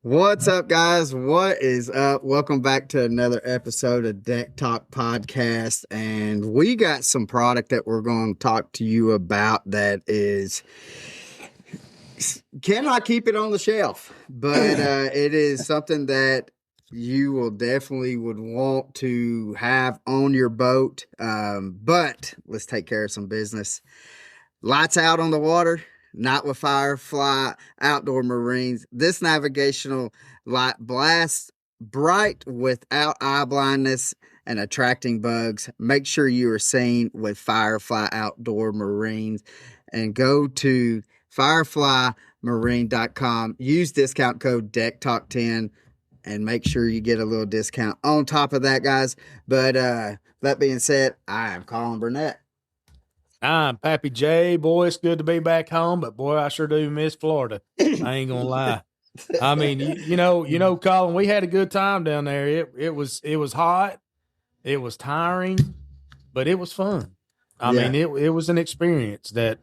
What's up, guys? What is up? Welcome back to another episode of Deck Talk Podcast. And we got some product that we're going to talk to you about that is cannot keep it on the shelf, but it is something that you will definitely would want to have on your boat. But let's take care of some business. Lights out on the water, not with FireFly Outdoor Marines. This navigational light blasts bright without eye blindness and attracting bugs. Make sure you are seen with FireFly Outdoor Marines and go to fireflymarine.com. Use discount code DECKTALK10 and make sure you get a little discount on top of that, guys. But that being said, I am Colin Burnett. I'm Pappy J. Boy, it's good to be back home, but boy, I sure do miss Florida. I ain't gonna lie. I mean, Colin, we had a good time down there. It was hot, it was tiring, but it was fun. I mean, it was an experience that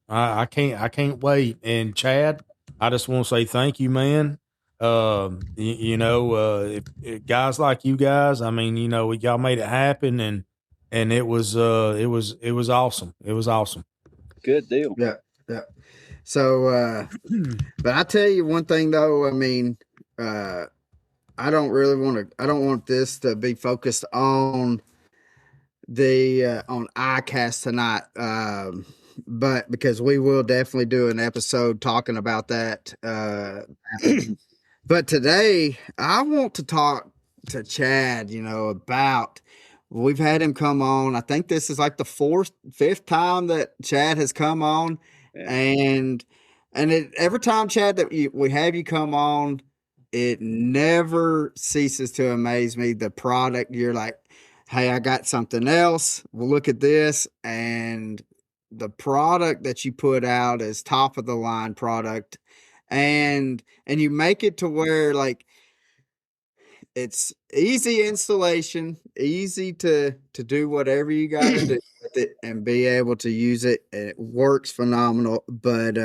I can't wait. And Chad, I just want to say thank you, man. If guys like you guys, I mean, y'all made it happen, and it was awesome. It was awesome. Good deal. Yeah. So, but I tell you one thing though, I mean, I don't want this to be focused on on iCast tonight. But because we will definitely do an episode talking about that. But today I want to talk to Chad, about, we've had him come on. I think this is like the fifth time that Chad has come on. Yeah. And every time, Chad, that we have you come on, it never ceases to amaze me. The product, you're like, hey, I got something else. Well, look at this. And the product that you put out is top of the line product. And you make it to where, like, it's easy installation, easy to do whatever you got to do with it and be able to use it. It works phenomenal. But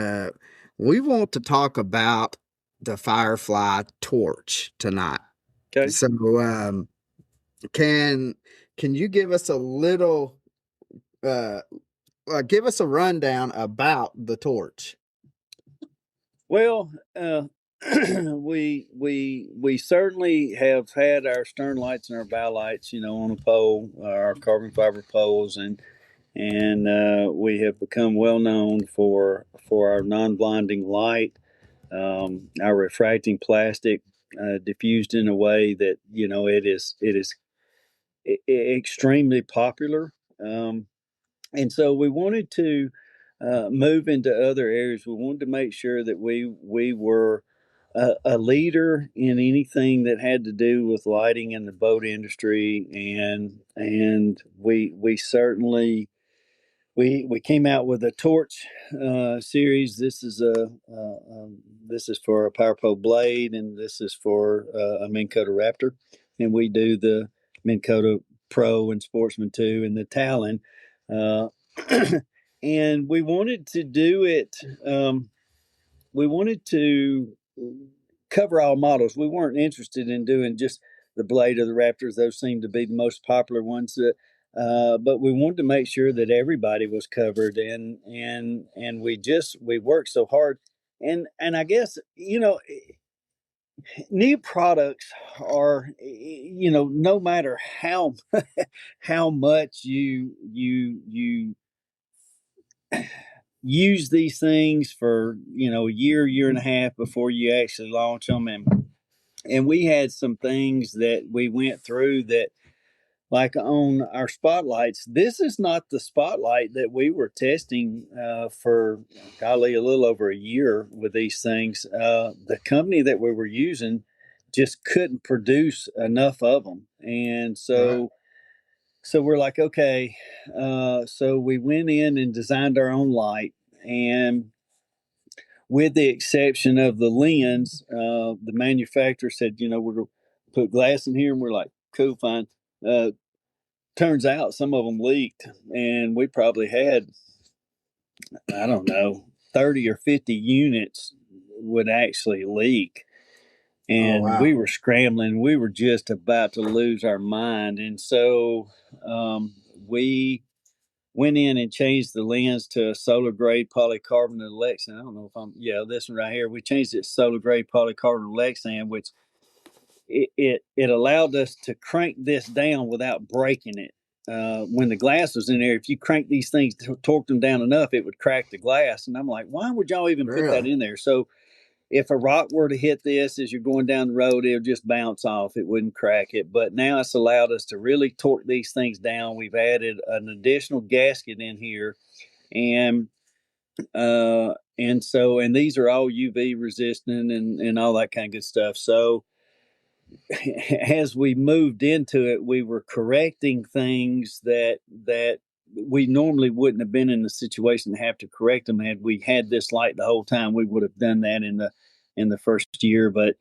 we want to talk about the FireFly torch tonight. Okay. So can you give us a little give us a rundown about the torch? Well, we certainly have had our stern lights and our bow lights, on a pole, our carbon fiber poles, and we have become well known for our non-blinding light, our refracting plastic, diffused in a way that it is extremely popular, and so we wanted to move into other areas. We wanted to make sure that we were a leader in anything that had to do with lighting in the boat industry, and we certainly we came out with a torch series. This is for a Power Pole blade, and this is for a Minn Kota Raptor, and we do the Minn Kota Pro and Sportsman 2 and the Talon. And we wanted to do it. We wanted to cover all models. We weren't interested in doing just the Blade or the Raptors. Those seem to be the most popular ones. But we wanted to make sure that everybody was covered, and we worked so hard. And I guess new products are, no matter how how much you use these things for a year and a half before you actually launch them, and we had some things that we went through that, like on our spotlights, this is not the spotlight that we were testing for golly a little over a year with these things. The company that we were using just couldn't produce enough of them, and so we're like, okay. So we went in and designed our own light, and with the exception of the lens, the manufacturer said, we're going to put glass in here, and we're like, cool, fine. Turns out some of them leaked, and we probably had, I don't know, 30 or 50 units would actually leak. And wow. we were scrambling. We were just about to lose our mind. And so we went in and changed the lens to a solar grade polycarbonate Lexan. I don't know if this one right here. We changed it to solar grade polycarbonate Lexan, which it allowed us to crank this down without breaking it. When the glass was in there, if you crank these things, torque them down enough, it would crack the glass. And I'm like, why would y'all even put that in there? So if a rock were to hit this as you're going down the road, it would just bounce off. It wouldn't crack it. But now it's allowed us to really torque these things down. We've added an additional gasket in here, and these are all UV resistant and all that kind of good stuff. So as we moved into it, we were correcting things that we normally wouldn't have been in the situation to have to correct them. Had we had this light the whole time, we would have done that in the first year. But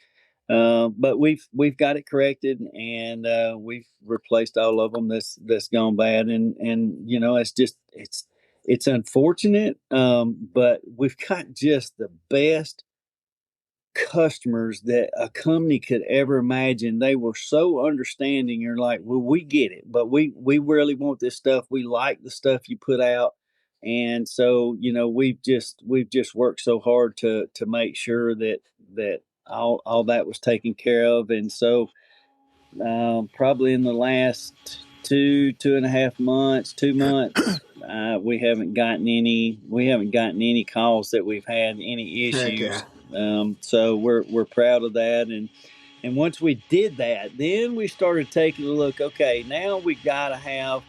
we've got it corrected, and we've replaced all of them that's gone bad. And it's unfortunate, but we've got just the best customers that a company could ever imagine. They were so understanding. You're like, well, we get it, but we really want this stuff. We like the stuff you put out. And so, we've just worked so hard to make sure that all that was taken care of. And so probably in the last 2.5 months, 2 months, we haven't gotten any calls that we've had any issues. So we're proud of that. And once we did that, then we started taking a look. Okay, now we got to have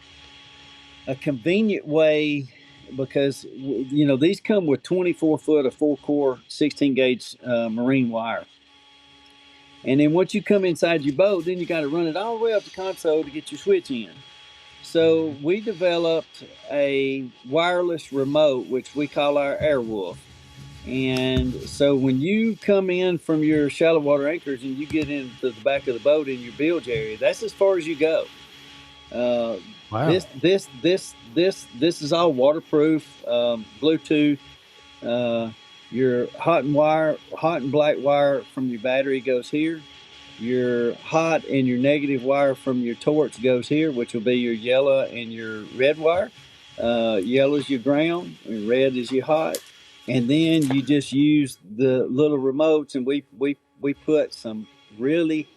a convenient way, because these come with 24 foot of 4-core 16 gauge marine wire. And then once you come inside your boat, then you got to run it all the way up the console to get your switch in. So we developed a wireless remote, which we call our Airwolf. And so when you come in from your shallow water anchors and you get into the back of the boat in your bilge area, that's as far as you go. Wow. This is all waterproof, Bluetooth. Your hot and black wire from your battery goes here. Your hot and your negative wire from your torch goes here, which will be your yellow and your red wire. Yellow is your ground, and red is your hot. And then you just use the little remotes, and we put some really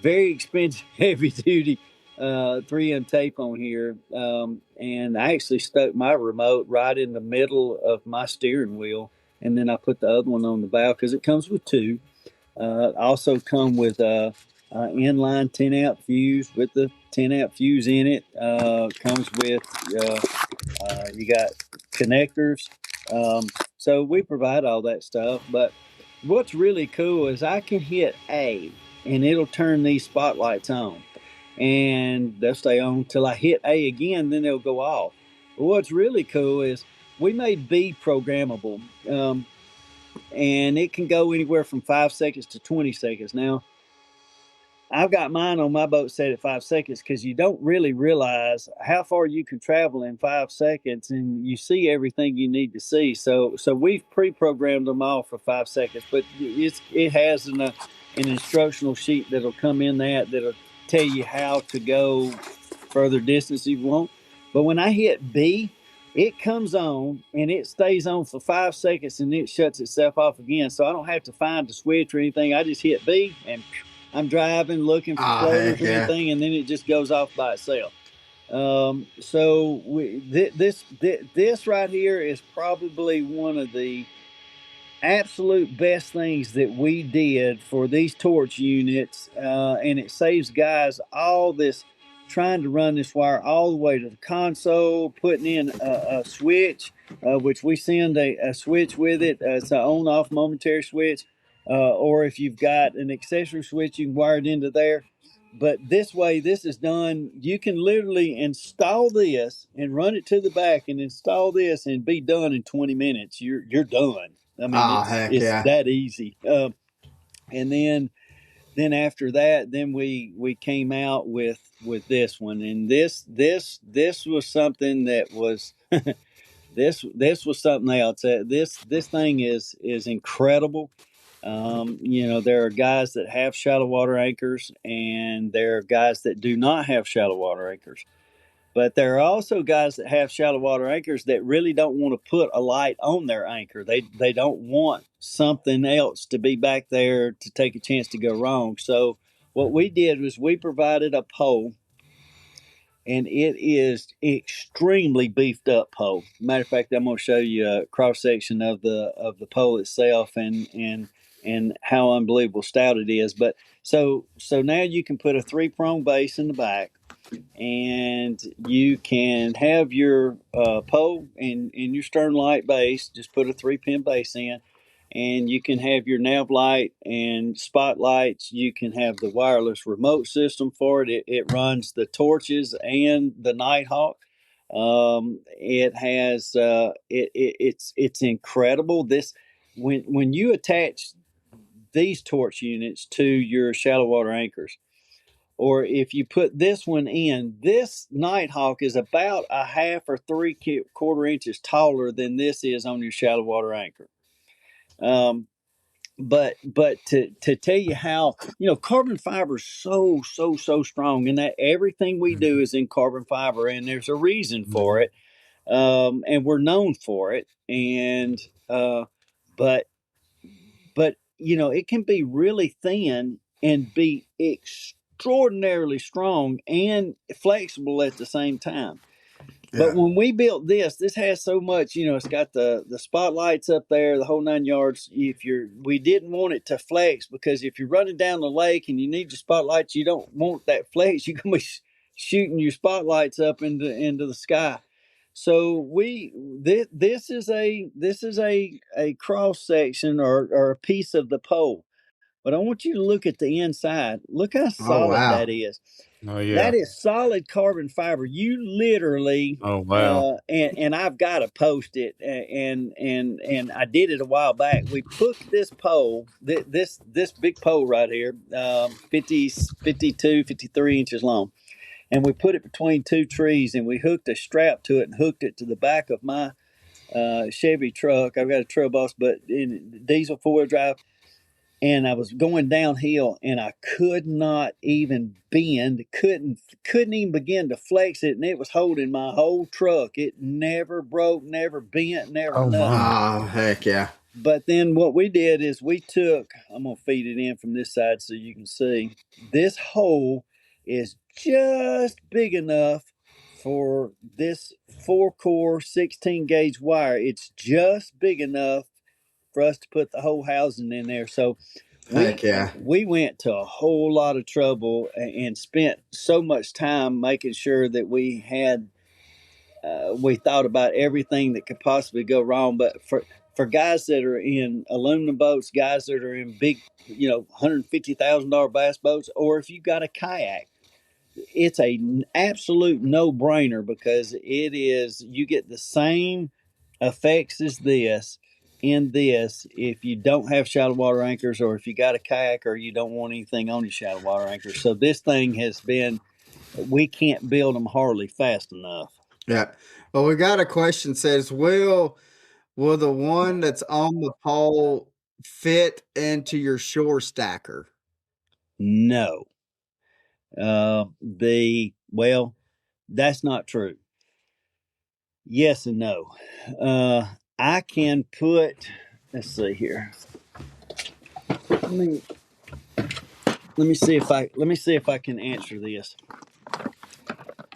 very expensive heavy duty 3M tape on here, and I actually stuck my remote right in the middle of my steering wheel, and then I put the other one on the bow because it comes with two. Also come with a inline 10 amp fuse with the 10 amp fuse in it. Comes with you got connectors. So we provide all that stuff. But what's really cool is I can hit A and it'll turn these spotlights on, and they'll stay on till I hit A again, then they'll go off. But what's really cool is we made B programmable. And it can go anywhere from 5 seconds to 20 seconds. Now, I've got mine on my boat set at 5 seconds because you don't really realize how far you can travel in 5 seconds, and you see everything you need to see. So we've pre-programmed them all for 5 seconds, but it has an instructional sheet that'll come in that'll tell you how to go further distance if you want. But when I hit B, it comes on and it stays on for 5 seconds and it shuts itself off again. So I don't have to find the switch or anything. I just hit B and I'm driving, looking for floaters or anything, and then it just goes off by itself. This right here is probably one of the absolute best things that we did for these torch units, and it saves guys all this trying to run this wire all the way to the console, putting in a switch, which we send a switch with it. It's an on-off momentary switch, or if you've got an accessory switch, you can wire it into there. But this way, this is done. You can literally install this and run it to the back, and install this and be done in 20 minutes. You're done. I mean, it's that easy. And then after that, then we came out with this one, and this was something that was this was something else. This thing is incredible. There are guys that have shallow water anchors, and there are guys that do not have shallow water anchors. But there are also guys that have shallow water anchors that really don't want to put a light on their anchor. They don't want something else to be back there to take a chance to go wrong. So what we did was we provided a pole, and it is extremely beefed up pole. Matter of fact, I'm going to show you a cross section of the pole itself, and how unbelievable stout it is. But so now you can put a 3-prong base in the back, and you can have your pole and your stern light base. Just put a 3-pin base in, and you can have your nav light and spotlights. You can have the wireless remote system for it. It runs the torches and the Nighthawk. It has it's incredible. This when you attach these torch units to your shallow water anchors, or if you put this one in, this Nighthawk is about a half or 3/4 inches taller than this is on your shallow water anchor. But to tell you how, carbon fiber is so strong, and that everything we do is in carbon fiber, and there's a reason for it, and we're known for it, and but it can be really thin and be extraordinarily strong and flexible at the same time. But when we built this has so much, it's got the spotlights up there, the whole 9 yards. We didn't want it to flex, because if you're running down the lake and you need your spotlights, you don't want that flex. You're gonna be shooting your spotlights up into the sky. So this is a cross section, or a piece of the pole. But I want you to look at the inside. Look how Oh solid wow. that is. Oh yeah. That is solid carbon fiber. You literally, Oh wow. and I've got to post it, and I did it a while back. We put this pole, this big pole right here, 52, 53 inches long, and we put it between two trees, and we hooked a strap to it and hooked it to the back of my Chevy truck. I've got a Trail Boss, but in diesel 4-wheel drive. And I was going downhill, and I could not even bend, couldn't even begin to flex it, and it was holding my whole truck. It never broke, never bent, never Oh nothing. my. Oh heck yeah. But then what we did is I'm going to feed it in from this side so you can see. This hole is just big enough for this 4-core 16 gauge wire. It's just big enough for us to put the whole housing in there. So Heck yeah. we went to a whole lot of trouble and spent so much time making sure that we thought about everything that could possibly go wrong. But for guys that are in aluminum boats, guys that are in big, $150,000 bass boats, or if you've got a kayak, it's an absolute no-brainer, because you get the same effects as this if you don't have shallow water anchors, or if you got a kayak, or you don't want anything on your shallow water anchors. So this thing we can't build them hardly fast enough. Yeah. Well, we got a question says, will the one that's on the pole fit into your shore stacker? No. That's not true. Yes and no. I can put, let's see here. Let me see if I can answer this.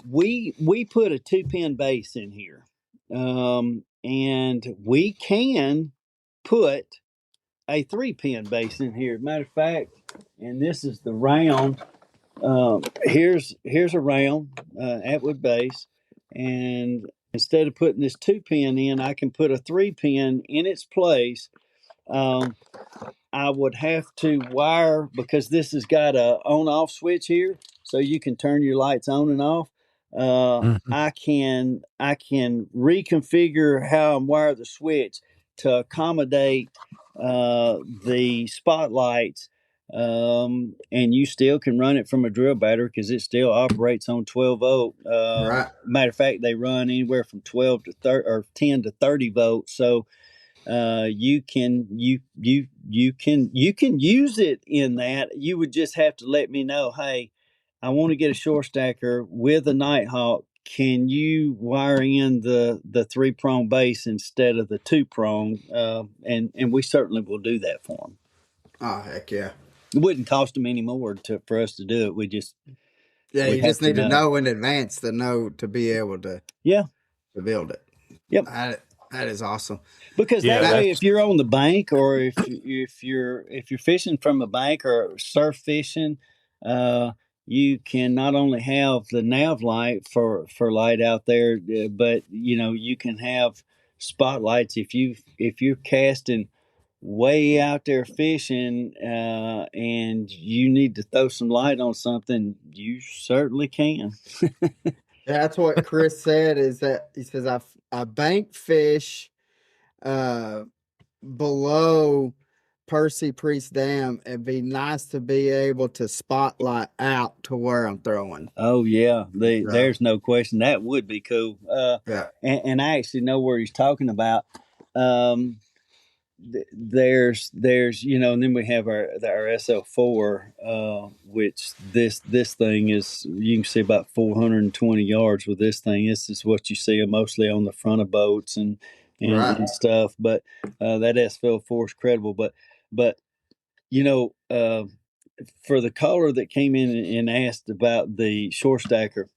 We put a 2-pin base in here, and we can put a 3-pin base in here. Matter of fact, and this is the round. Here's a round Atwood base, and instead of putting this 2-pin in, I can put a 3-pin in its place. I would have to wire, because this has got a on-off switch here, so you can turn your lights on and off. I can reconfigure how I'm wire the switch to accommodate the spotlights, and you still can run it from a drill battery because it still operates on 12 volt. Right. Matter of fact, they run anywhere from 12 to 30 or 10 to 30 volts. So you can use it in that. You would just have to let me know, hey, I want to get a short stacker with a Nighthawk. Can you wire in the 3-prong base instead of the 2-prong? And we certainly will do that for them. Oh, heck yeah. It wouldn't cost them any more for us to do it. We You have just to need to know. know in advance to be able to build it. Yep. That is awesome. Because Yeah, that way, if you're on the bank, or if you're fishing from a bank or surf fishing, you can not only have the nav light for light out there, but you can have spotlights if you're casting way out there fishing, and you need to throw some light on something, you certainly can. That's what Chris said. Is that he says I bank fish below Percy Priest Dam. It'd be nice to be able to spotlight out to where I'm throwing. Oh yeah, Yeah. there's no question that would be cool. Yeah. And I actually know where he's talking about. There's and then we have our SL4, which this thing is, you can see about 420 yards with this thing. This is what you see mostly on the front of boats and Right. and stuff. But that SL4 is credible. But for the caller that came in and asked about the short stacker,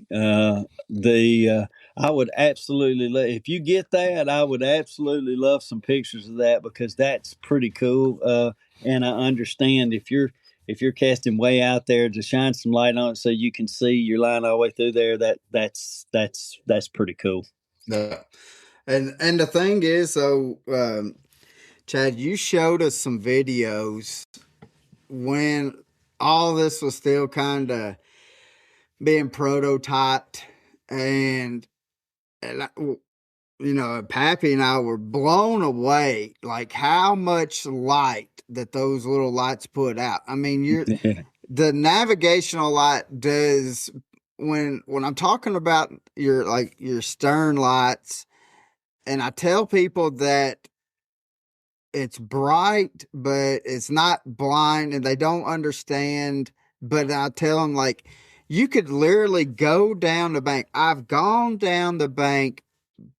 the I would absolutely if you get that, I would absolutely love some pictures of that, because that's pretty cool. And I understand if you're casting way out there, to shine some light on it so you can see your line all the way through there. That's pretty cool. Yeah. And the thing is, so Chad, you showed us some videos when all this was still kind of being prototyped, and Pappy and I were blown away, like how much light that those little lights put out. I mean, the navigational light does, when I'm talking about your stern lights, and I tell people that it's bright, but it's not blind, and they don't understand. But I tell them, like, you could literally go down the bank. I've gone down the bank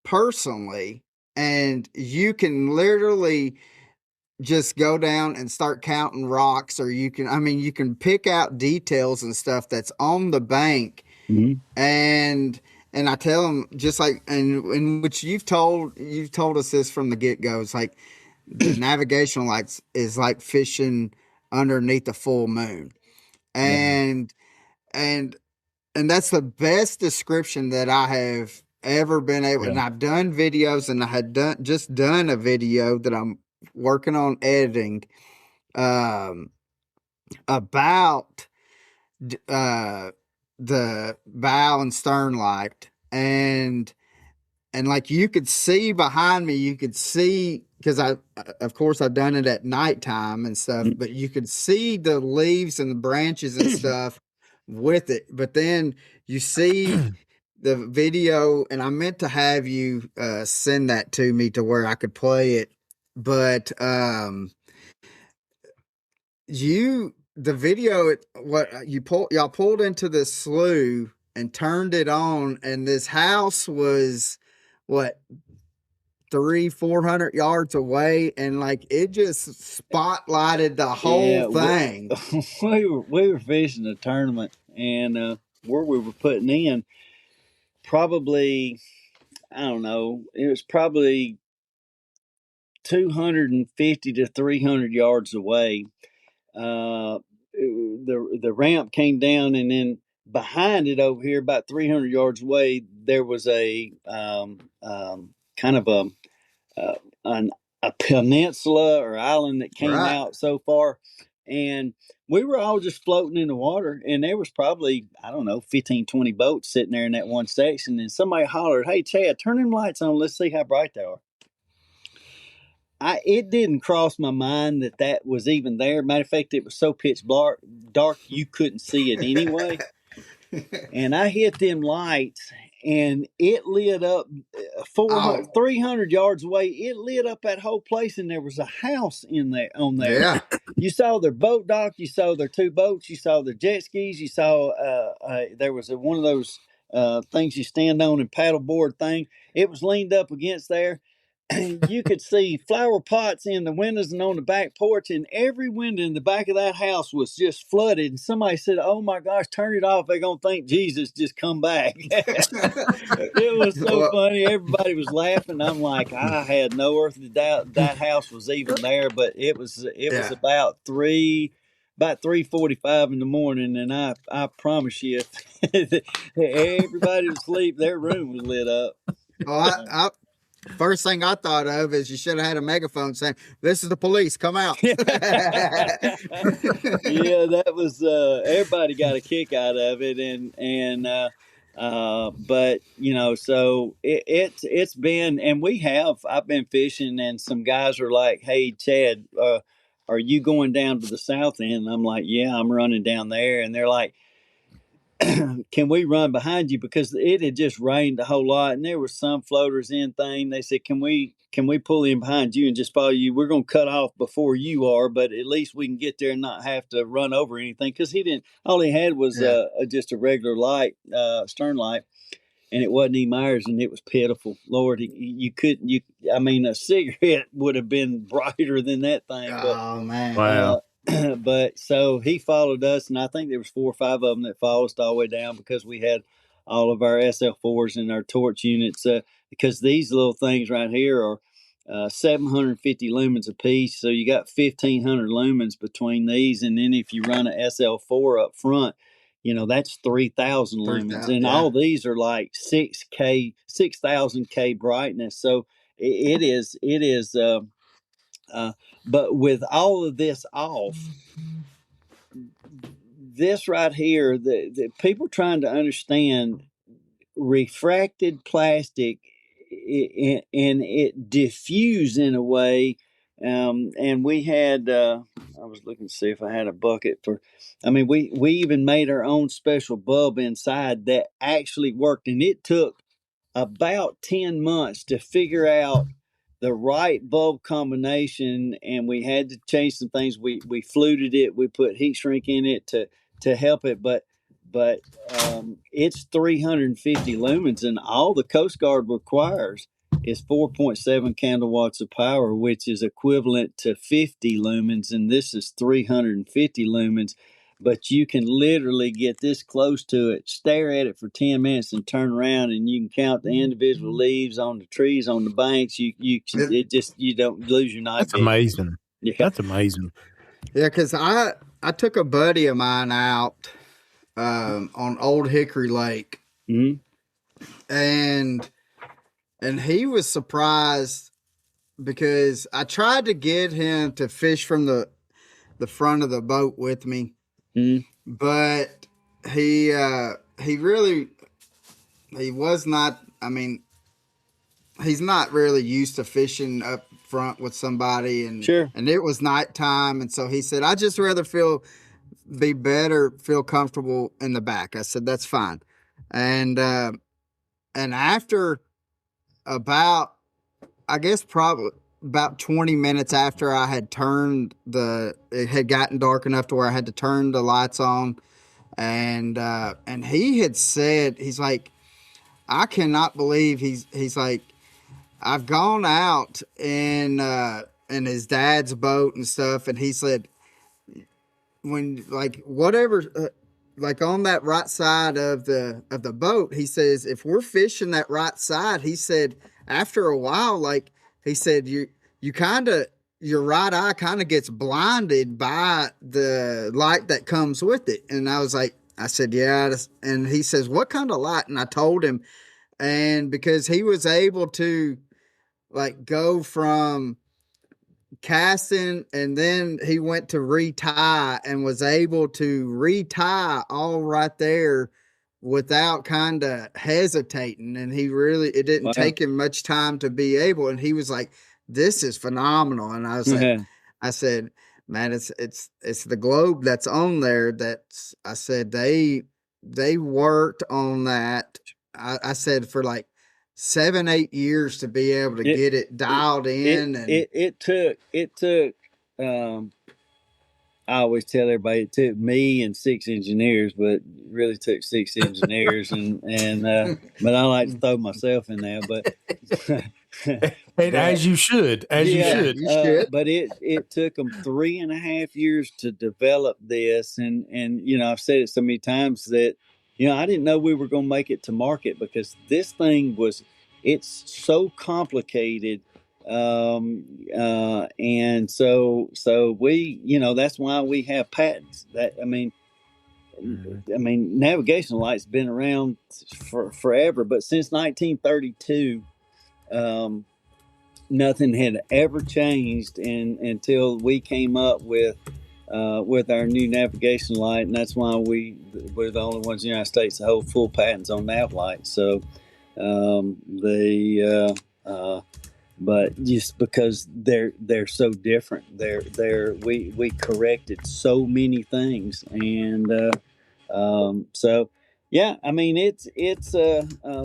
personally, and you can literally just go down and start counting rocks, or you can pick out details and stuff that's on the bank. Mm-hmm. And I tell them, just like, and in which you've told us this from the get-go, it's like the navigational lights is like fishing underneath the full moon. And and that's the best description that I have ever been able. And I've done videos, and I had done a video that I'm working on editing about the bow and stern light, and like you could see behind me, you could see, because of course I've done it at nighttime and stuff, but you could see the leaves and the branches and stuff with it. But then you see the video, and I meant to have you send that to me to where I could play it, but the video, y'all pulled into this slough and turned it on, and this house was what, 300-400 yards away, and like it just spotlighted the whole thing. We were fishing a tournament, and where we were putting in, probably, I don't know, it was probably 250 to 300 yards away. The ramp came down, and then behind it over here, about 300 yards away, there was a kind of a peninsula or island that came out so far, and we were all just floating in the water, and there was probably, I don't know, 15-20 boats sitting there in that one section, and somebody hollered, "Hey Chad, turn them lights on, let's see how bright they are." it didn't cross my mind that was even there. Matter of fact, it was so pitch dark you couldn't see it anyway. And I hit them lights, and it lit up 300 yards away. It lit up that whole place, and there was a house in there on there. Yeah. You saw their boat dock, you saw their 2 boats, you saw their jet skis, you saw there was one of those things you stand on and paddleboard thing. It was leaned up against there. You could see flower pots in the windows and on the back porch, and every window in the back of that house was just flooded. And somebody said, "Oh my gosh, turn it off! They're gonna think Jesus just come back." It was so funny. Everybody was laughing. I'm like, I had no earthly doubt that house was even there, but it was about 3:45 in the morning, and I promise you, everybody was asleep. Their room was lit up. Oh, first thing I thought of is you should have had a megaphone saying, "This is the police, come out." Yeah, that was everybody got a kick out of it, but so it's been, and I've been fishing, and some guys are like, "Hey, Chad, are you going down to the south end?" And I'm like, "Yeah, I'm running down there," and they're like, "Can we run behind you?" Because it had just rained a whole lot, and there were some floaters in thing. They said, "Can we pull in behind you and just follow you? We're going to cut off before you are, but at least we can get there and not have to run over anything." Because he didn't. All he had was just a regular light, stern light, and it wasn't E. Myers, and it was pitiful. Lord, you couldn't. I mean, a cigarette would have been brighter than that thing. But, oh man! Wow. But so he followed us, and I think there was 4 or 5 of them that followed us all the way down because we had all of our SL4s and our torch units. Because these little things right here are 750 lumens a piece, so you got 1,500 lumens between these, and then if you run an SL4 up front, that's 3,000 lumens, and all these are like 6K, 6,000K brightness. So it is. But with all of this off, this right here, the people trying to understand refracted plastic, and it diffused in a way. And we had, I was looking to see if I had a bucket we even made our own special bulb inside that actually worked. And it took about 10 months to figure out the right bulb combination, and we had to change some things. We fluted it, we put heat shrink in it to help it, but it's 350 lumens, and all the Coast Guard requires is 4.7 candlewatts of power, which is equivalent to 50 lumens, and this is 350 lumens. But you can literally get this close to it, stare at it for 10 minutes, and turn around, and you can count the individual leaves on the trees, on the banks. You don't lose your night That's vision. amazing. Yeah. That's amazing. Yeah, because I took a buddy of mine out on Old Hickory Lake, and he was surprised because I tried to get him to fish from the front of the boat with me, but he was not. I mean, he's not really used to fishing up front with somebody, and and it was nighttime, and so he said, "I just rather feel comfortable in the back." I said, "That's fine," and after about, I guess probably about 20 minutes after I had it had gotten dark enough to where I had to turn the lights on, and he had said, he's like, "I cannot believe," he's like, "I've gone out in his dad's boat and stuff," and he said, when like whatever like on that right side of the boat, he says, if we're fishing that right side, he said, after a while, like he said, you kind of, your right eye kind of gets blinded by the light that comes with it. And I was like, I said, yeah. And he says, "What kind of light?" And I told him, and because he was able to like go from casting, and then he went to retie and was able to retie all right there without kind of hesitating. And it didn't take him much time to be able. And he was like, this is phenomenal. And I said, man, it's the globe that's on there. I said, they worked on that. I said for like 7-8 years to be able to get it dialed in. It took, I always tell everybody it took me and 6 engineers, but it really took 6 engineers, but I like to throw myself in there. But And as you should, you should. But it took them 3.5 years to develop this, and I've said it so many times that I didn't know we were going to make it to market because this thing it's so complicated. And so we, that's why we have patents. Navigation lights been around for forever, but since 1932, nothing had ever changed until we came up with our new navigation light, and that's why we're the only ones in the United States to hold full patents on nav lights. So but just because they're so different, we corrected so many things, and so yeah, it's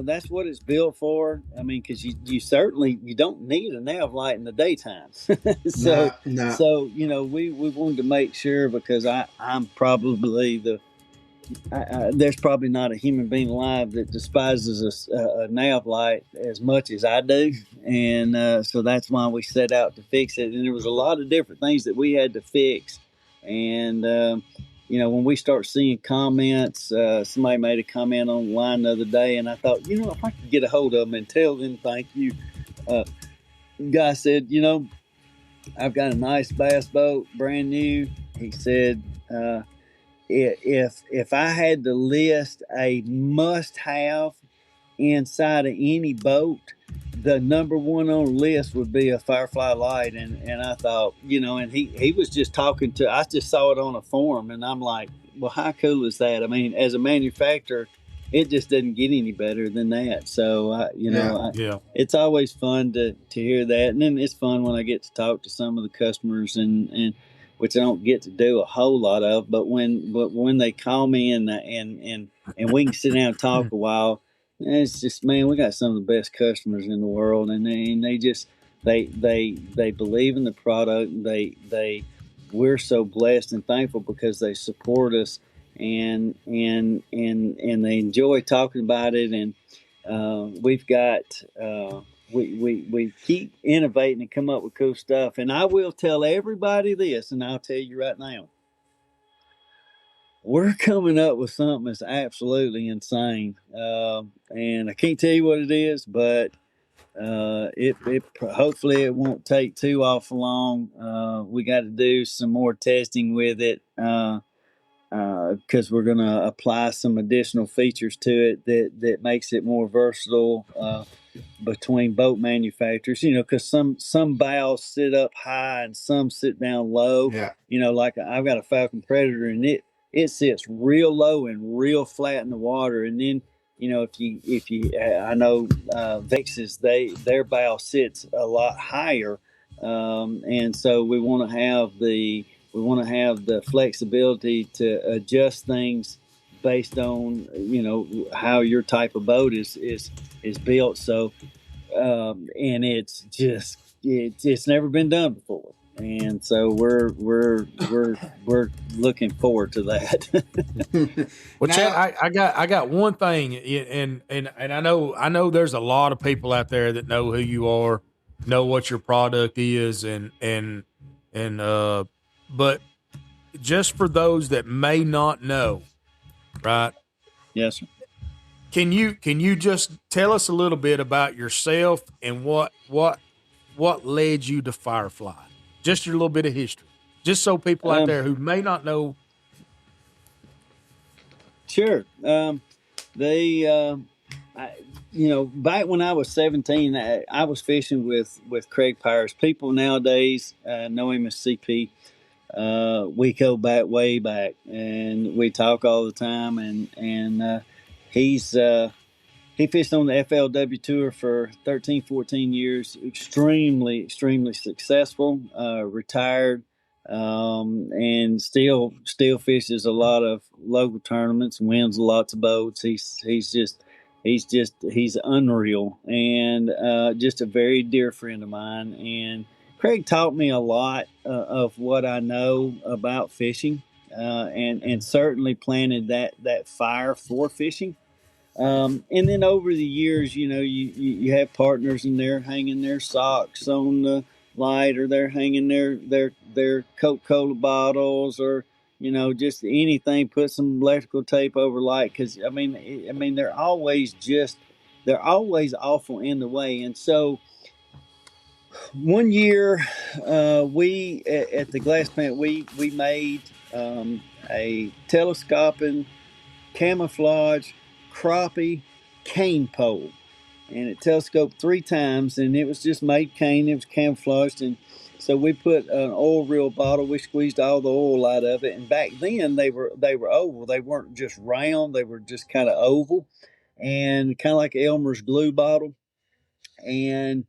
that's what it's built for. Because you certainly you don't need a nav light in the daytime. No. So we wanted to make sure, because I'm probably there's probably not a human being alive that despises a nav light as much as I do, and so that's why we set out to fix it. And there was a lot of different things that we had to fix, and when we start seeing comments, somebody made a comment online the other day, and I thought, if I could get a hold of them and tell them thank you. Guy said, I've got a nice bass boat, brand new. He said, if I had to list a must-have inside of any boat, the number one on the list would be a FireFly light. And I thought, and he was just talking to, I just saw it on a forum, and I'm like, well, how cool is that? As a manufacturer, it just doesn't get any better than that. So, it's always fun to hear that. And then it's fun when I get to talk to some of the customers, and which I don't get to do a whole lot of, but when they call me and we can sit down and talk a while, it's just, man, we got some of the best customers in the world, and they just they believe in the product. We're so blessed and thankful because they support us, and they enjoy talking about it, and we've got. We keep innovating and come up with cool stuff. And I will tell everybody this, and I'll tell you right now, we're coming up with something that's absolutely insane. And I can't tell you what it is, but it hopefully it won't take too awful long. We got to do some more testing with it, because we're going to apply some additional features to it that makes it more versatile between boat manufacturers. Because some bows sit up high and some sit down low. Yeah. Like I've got a Falcon Predator, and it sits real low and real flat in the water. And then if you I know Vex's, their bow sits a lot higher, and so we want to have the flexibility to adjust things based on how your type of boat is built. So and it's never been done before, and so we're looking forward to that. Well, Chad, I got one thing, and I know there's a lot of people out there that know who you are, know what your product is, and but just for those that may not know, right? Yes, sir. Can you just tell us a little bit about yourself and what led you to FireFly? Just your little bit of history, just so people out there who may not know. Sure. Back when I was 17, I was fishing with Craig Powers. People nowadays know him as CP. We go back way back, and we talk all the time, and he's he fished on the FLW tour for 13, 14 years. Extremely, extremely successful. Retired, and still fishes a lot of local tournaments. Wins lots of boats. He's unreal, and just a very dear friend of mine. And Craig taught me a lot of what I know about fishing, and certainly planted that fire for fishing. And then over the years, you have partners and they're hanging their socks on the light, or they're hanging their Coca-Cola bottles, or just anything. Put some electrical tape over light, because I mean they're always awful in the way. And so one year, we at the glass plant, we made a telescoping camouflage crappie cane pole, and it telescoped 3 times, and it was just made cane. It was camouflaged, and so we put an oil reel bottle. We squeezed all the oil out of it, and back then they were oval. They weren't just round. They were just kind of oval, and kind of like Elmer's glue bottle. And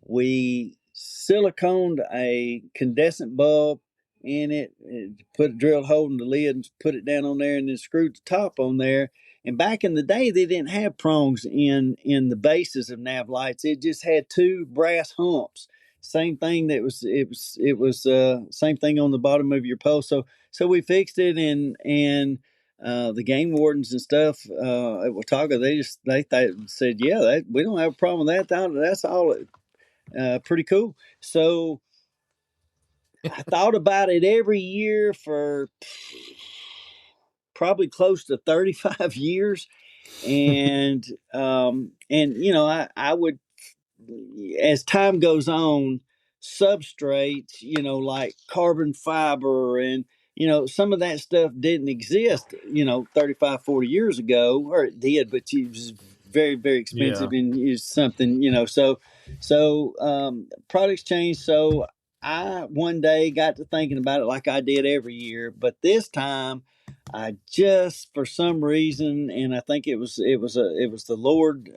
we siliconed a condensate bulb in it, put a drilled hole in the lid and put it down on there, and then screwed the top on there. And back in the day, they didn't have prongs in the bases of nav lights. It just had 2 brass humps. Same thing, it was same thing on the bottom of your pole. So we fixed it, and the game wardens and stuff at Watauga, they said, yeah, we don't have a problem with that. That's all pretty cool. So I thought about it every year for probably close to 35 years. And I would, as time goes on, substrates, like carbon fiber, and some of that stuff didn't exist 35, 40 years ago, or it did, but it was very, very Yeah. expensive and is something, so products changed. So I one day got to thinking about it, like I did every year, but this time I just, for some reason, and I think it was the Lord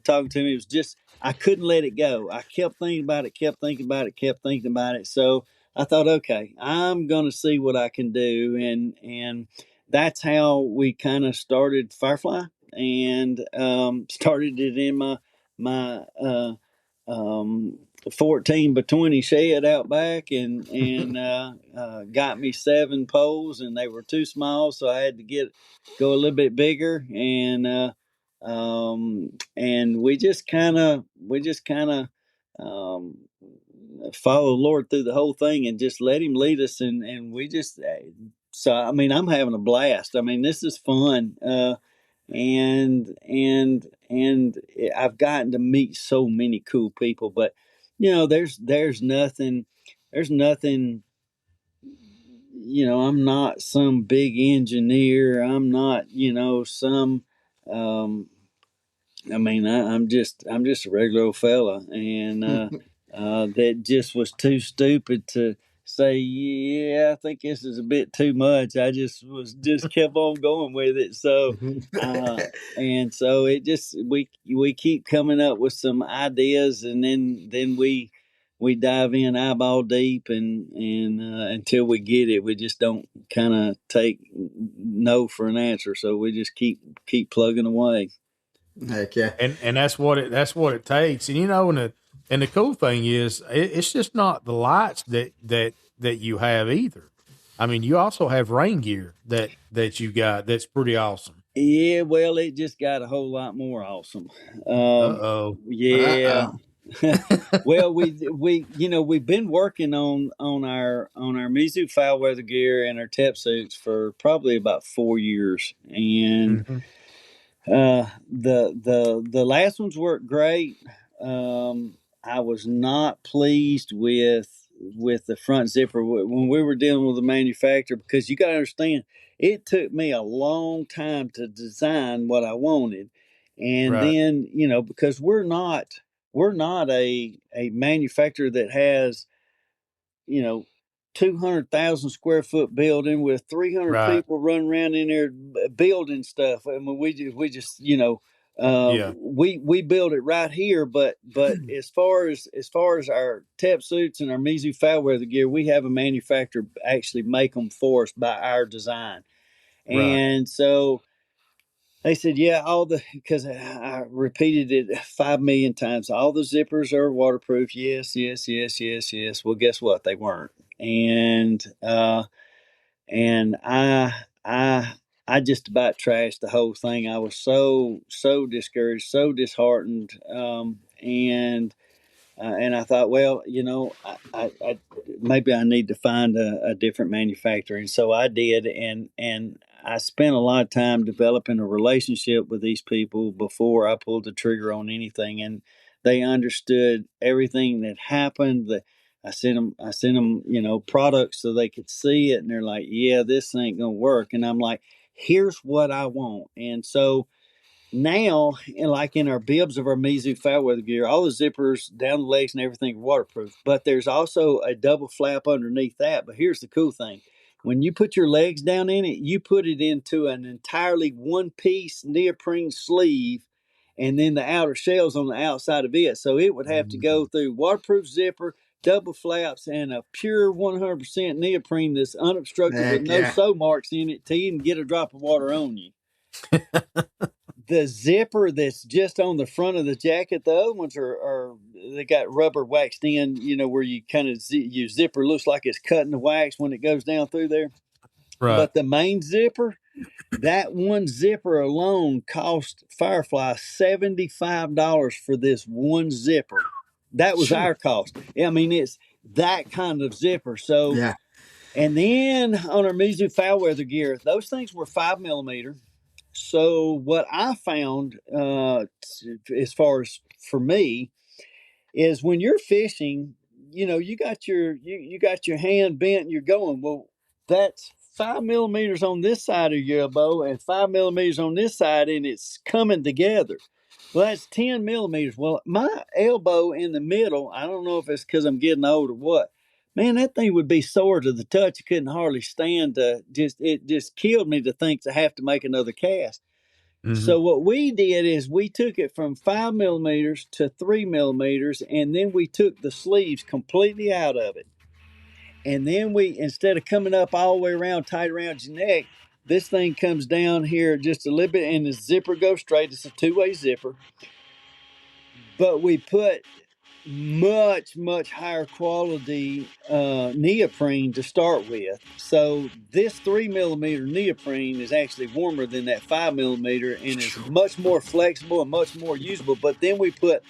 talking to me. It was just, I couldn't let it go. I kept thinking about it, kept thinking about it, kept thinking about it. So I thought, okay, I'm going to see what I can do, and that's how we kind of started FireFly, and started it in my um, 14 by 20 shed out back, and got me 7 poles, and they were too small, so I had to go a little bit bigger. And we just kind of um, follow the Lord through the whole thing, and just let Him lead us, and we just, so I mean, I'm having a blast. I mean, this is fun. And I've gotten to meet so many cool people. But there's nothing. I'm not some big engineer. I'm not some. Um, I'm just a regular old fella, and that just was too stupid to say. Yeah, I think this is a bit too much. I just kept on going with it. So, uh, and so it just we keep coming up with some ideas, and then we dive in eyeball deep, and until we get it, we just don't kind of take no for an answer. So we just keep plugging away. Heck yeah. And that's what it takes. And and the cool thing is, it's just not the lights that you have either. I mean, you also have rain gear that you got that's pretty awesome. Yeah, well, it just got a whole lot more awesome. Uh-oh. Yeah. Uh-oh. Well, we've been working on our Mizu foul weather gear and our tep suits for probably about 4 years, and Mhm. the last ones worked great. I was not pleased with the front zipper when we were dealing with the manufacturer, because you got to understand, it took me a long time to design what I wanted. And Right. then because we're not a manufacturer that has you know 200,000 square foot building with 300 Right. people running around in there building stuff. I mean, we just Yeah. We build it right here, but as far as our tep suits and our Mizu foul weather gear, we have a manufacturer actually make them for us by our design. Right. And so they said, yeah, because I repeated it 5 million times. All the zippers are waterproof. Yes, yes, yes, yes, yes. Well, guess what? They weren't. And I I just about trashed the whole thing. I was so discouraged, so disheartened, and I thought, well, I maybe I need to find a different manufacturer, and so I did, and I spent a lot of time developing a relationship with these people before I pulled the trigger on anything, and they understood everything that happened. I sent them, products so they could see it, and they're like, yeah, this ain't gonna work, and I'm like, here's what I want, and so now, like in our bibs of our Mizu foul weather gear, all the zippers down the legs and everything are waterproof. But there's also a double flap underneath that. But here's the cool thing: when you put your legs down in it, you put it into an entirely one-piece neoprene sleeve, and then the outer shell's on the outside of it. So it would have to go through waterproof zipper, double flaps, and a pure 100% neoprene that's unobstructed with Heck no yeah. sew marks in it to even get a drop of water on you. The zipper that's just on the front of the jacket, the other ones are they got rubber waxed in, where you kind of your zipper looks like it's cutting the wax when it goes down through there. Right. But the main zipper, that one zipper alone cost FireFly $75 for this one zipper. That was Sure. our cost. I mean, it's that kind of zipper. So, Yeah. and then on our Mizu foul weather gear, those things were 5 millimeter. So what I found, as far as for me, is when you're fishing, you got your hand bent and you're going. Well, that's 5 millimeters on this side of your elbow and 5 millimeters on this side, and it's coming together. Well, that's 10 millimeters. Well, my elbow in the middle, I don't know if it's because I'm getting old or what. Man, that thing would be sore to the touch. I couldn't hardly stand to it just killed me to think to have to make another cast. Mm-hmm. So what we did is we took it from 5 millimeters to 3 millimeters, and then we took the sleeves completely out of it. And then instead of coming up all the way around, tight around your neck, this thing comes down here just a little bit, and the zipper goes straight. It's a two-way zipper. But we put much higher quality neoprene to start with. So this 3 millimeter neoprene is actually warmer than that 5 millimeter and is much more flexible and much more usable. But then we put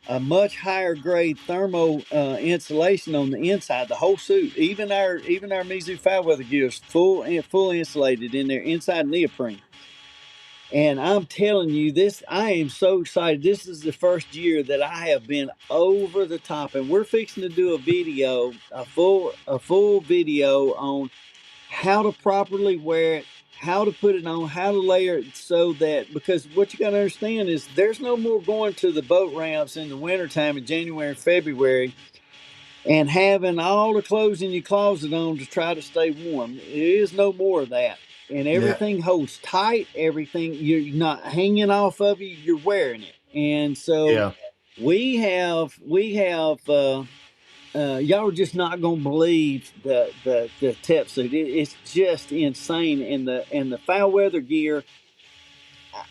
a much higher grade thermo insulation on the inside, the whole suit, even our Mizu foul weather gear is full insulated in there inside neoprene. And I'm telling you, I am so excited. This is the first year that I have been over the top, and we're fixing to do a full video on how to properly wear it, how to put it on, how to layer it so that, because what you got to understand is there's no more going to the boat ramps in the wintertime in January and February and having all the clothes in your closet on to try to stay warm. There is no more of that. And Yeah. everything holds tight. Everything, you're not hanging off of you. You're wearing it. And so Yeah. we have y'all are just not gonna believe the tep suit. It's just insane. And the foul weather gear.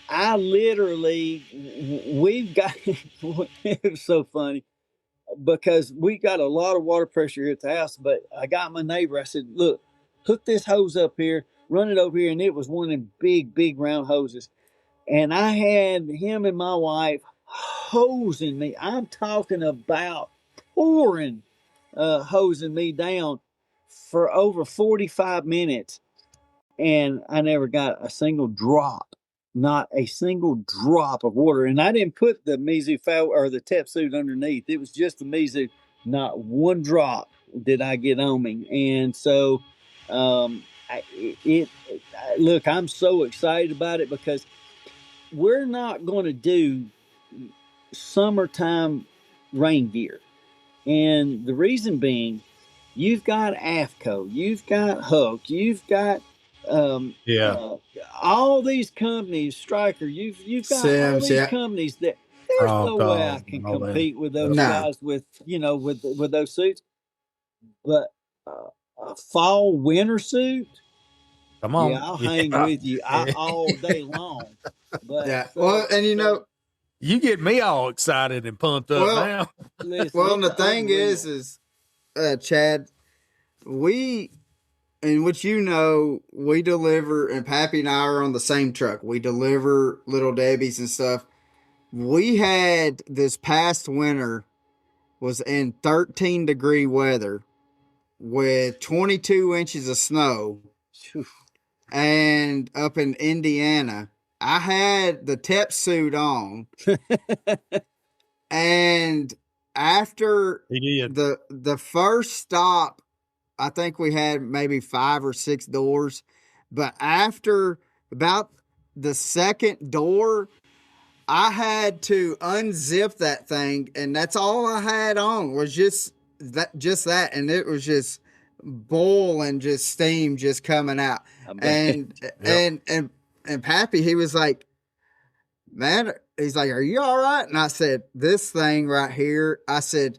I literally, we've got. It was so funny because we got a lot of water pressure here at the house. But I got my neighbor. I said, "Look, hook this hose up here, run it over here," and it was one of them big round hoses. And I had him and my wife hosing me. I'm talking about pouring, hosing me down for over 45 minutes, and I never got a single drop, not a single drop of water. And I didn't put the Mizu foul or the tep suit underneath. It was just the Mizu. Not one drop did I get on me. And so, look, I'm so excited about it because we're not going to do summertime rain gear. And the reason being, you've got AFCO, you've got Hook, you've got Yeah. All these companies, Stryker, you've got all Sims, these yeah. companies that there's no way I can all that. compete with those No. guys with with those suits. But a fall winter suit, Come on. yeah, I'll hang with you all day long. But Yeah. Well, and you get me all excited and pumped up now. listen, well, it's the thing unreal. is, Chad, we, and what we deliver, and Pappy and I are on the same truck. We deliver Little Debbie's and stuff. We had this past winter was in 13-degree weather with 22 inches of snow, and up in Indiana, I had the TEP suit on, and after the first stop, I think we had maybe 5 or 6 doors, but after about the second door, I had to unzip that thing, and that's all I had on was just that, and it was just boiling, just steam just coming out. And and Pappy, he was like, "Man," he's like, "Are you all right?" And I said, "This thing right here," I said,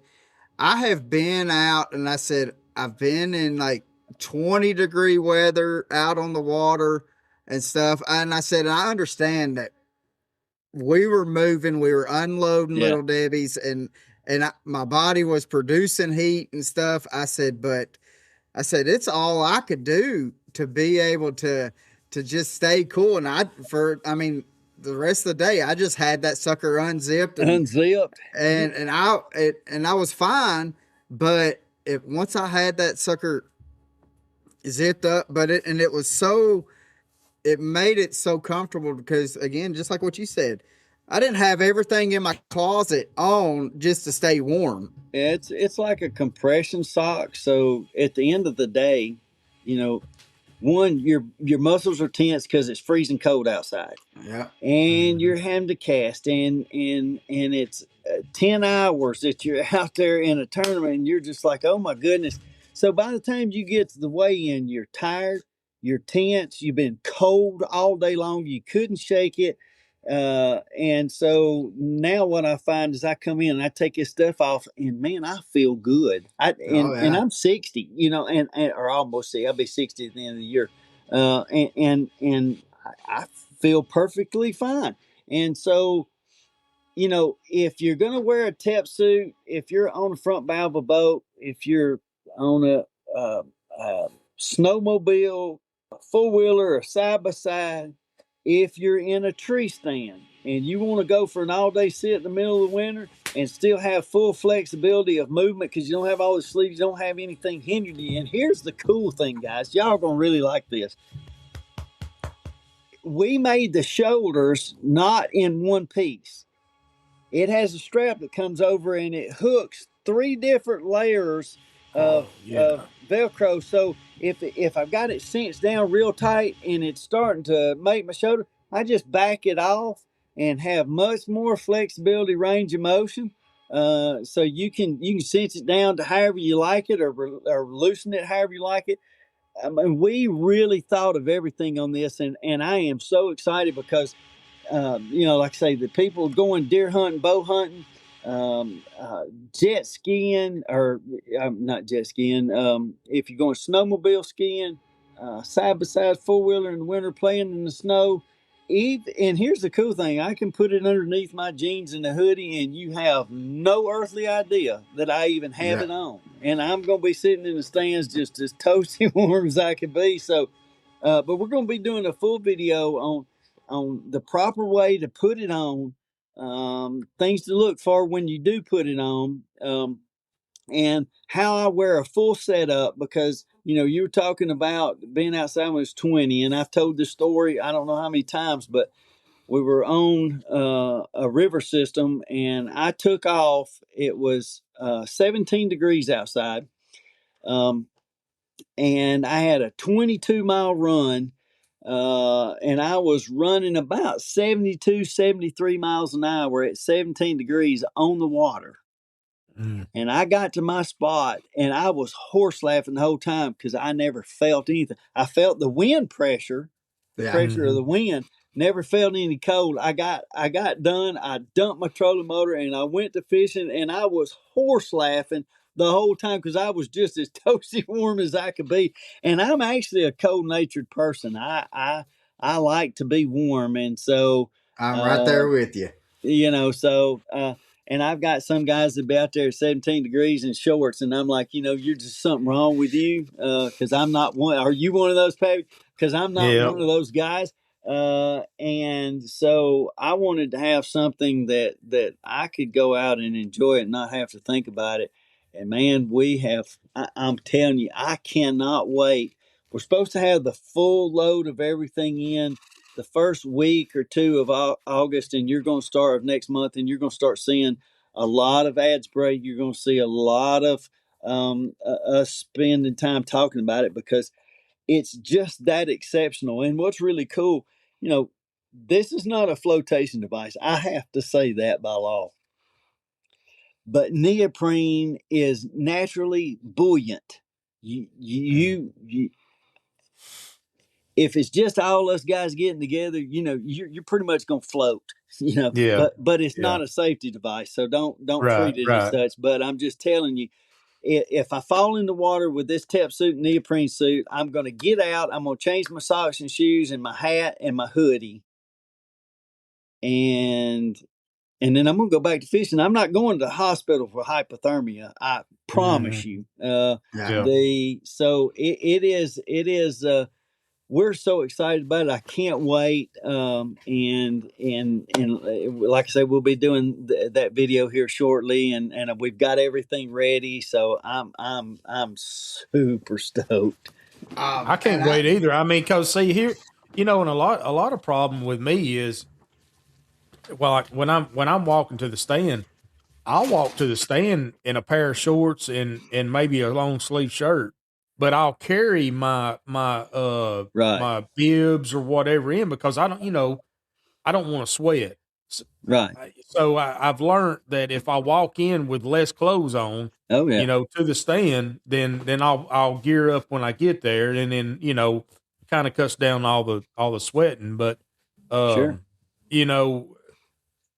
"I have been out," and I said, "I've been in like 20-degree weather out on the water and stuff." And I said, "I understand that we were moving, we were unloading Little Debbie's, and my body was producing heat and stuff." I said, "But I said it's all I could do to be able to just stay cool." And the rest of the day, I just had that sucker unzipped, and I was fine. But once I had that sucker zipped up, it made it so comfortable because, again, just like what you said, I didn't have everything in my closet on just to stay warm. It's like a compression sock. So at the end of the day, one, your muscles are tense because it's freezing cold outside. Yeah. And you're having to cast, and it's 10 hours that you're out there in a tournament, and you're just like, oh my goodness. So by the time you get to the weigh-in, you're tired, you're tense, you've been cold all day long, you couldn't shake it. And so now what I find is I come in and I take this stuff off, and man, I feel good. And I'm 60, and or almost 60. I'll be 60 at the end of the year. And I feel perfectly fine. And so, if you're going to wear a TEP suit, if you're on the front bow of a boat, if you're on a snowmobile, a four-wheeler, or side by side, if you're in a tree stand and you want to go for an all-day sit in the middle of the winter and still have full flexibility of movement because you don't have all the sleeves, you don't have anything hindering you. And here's the cool thing, guys. Y'all are going to really like this. We made the shoulders not in one piece. It has a strap that comes over and it hooks 3 different layers of Velcro. So if I've got it cinched down real tight and it's starting to make my shoulder, I just back it off and have much more flexibility, range of motion. So you can cinch it down to however you like it, or loosen it however you like it. I mean, we really thought of everything on this, and I am so excited because, like I say, the people going deer hunting, bow hunting, jet skiing, or not jet skiing. If you're going snowmobile skiing, side by side four wheeler in the winter, playing in the snow. And here's the cool thing: I can put it underneath my jeans and a hoodie, and you have no earthly idea that I even have it on. And I'm going to be sitting in the stands just as toasty warm as I can be. So, but we're going to be doing a full video on the proper way to put it on, things to look for when you do put it on, and how I wear a full setup because, you were talking about being outside when I was 20, and I've told this story I don't know how many times, but we were on a river system, and I took off. It was 17 degrees outside, and I had a 22-mile run, and I was running about 72, 73 miles an hour at 17 degrees on the water. And I got to my spot and I was horse laughing the whole time because I never felt anything. I felt the wind pressure, the Yeah. pressure of the wind. Never felt any cold. I got done. I dumped my trolling motor and I went to fishing and I was horse laughing the whole time because I was just as toasty warm as I could be. And I'm actually a cold natured person. I like to be warm, and so I'm right uh, there with you. and I've got some guys that be out there at 17 degrees in shorts, and I'm like, you're just something wrong with you, because I'm not one. Are you one of those, Patty? Because I'm not Yeah. one of those guys. And so I wanted to have something that I could go out and enjoy it and not have to think about it. And man, I'm telling you, I cannot wait. We're supposed to have the full load of everything in the first week or two of August, and you're going to start of next month, and you're going to start seeing a lot of ad spray. You're going to see a lot of us spending time talking about it because it's just that exceptional. And what's really cool, this is not a flotation device. I have to say that by law. But neoprene is naturally buoyant. You if it's just all us guys getting together, you're pretty much gonna float, Yeah. but it's Yeah. not a safety device, so don't Right. treat it as Right. such. But I'm just telling you, if I fall in the water with this tep suit and neoprene suit, I'm gonna get out. I'm gonna change my socks and shoes and my hat and my hoodie, and then I'm gonna go back to fishing. I'm not going to the hospital for hypothermia. I promise you. Yeah. Yeah. It is. We're so excited about it. I can't wait. And like I said, we'll be doing that video here shortly, and we've got everything ready. So I'm super stoked. I And can't wait either. I mean, cause see here, and a lot of problem with me is, well, like when I'm walking to the stand, I'll walk to the stand in a pair of shorts and maybe a long sleeve shirt, but I'll carry Right, my bibs or whatever in because I don't want to sweat. S- right. So I've learned that if I walk in with less clothes on, Oh yeah, to the stand, then I'll gear up when I get there, and then kind of cuts down all the sweating. But sure. um, you know,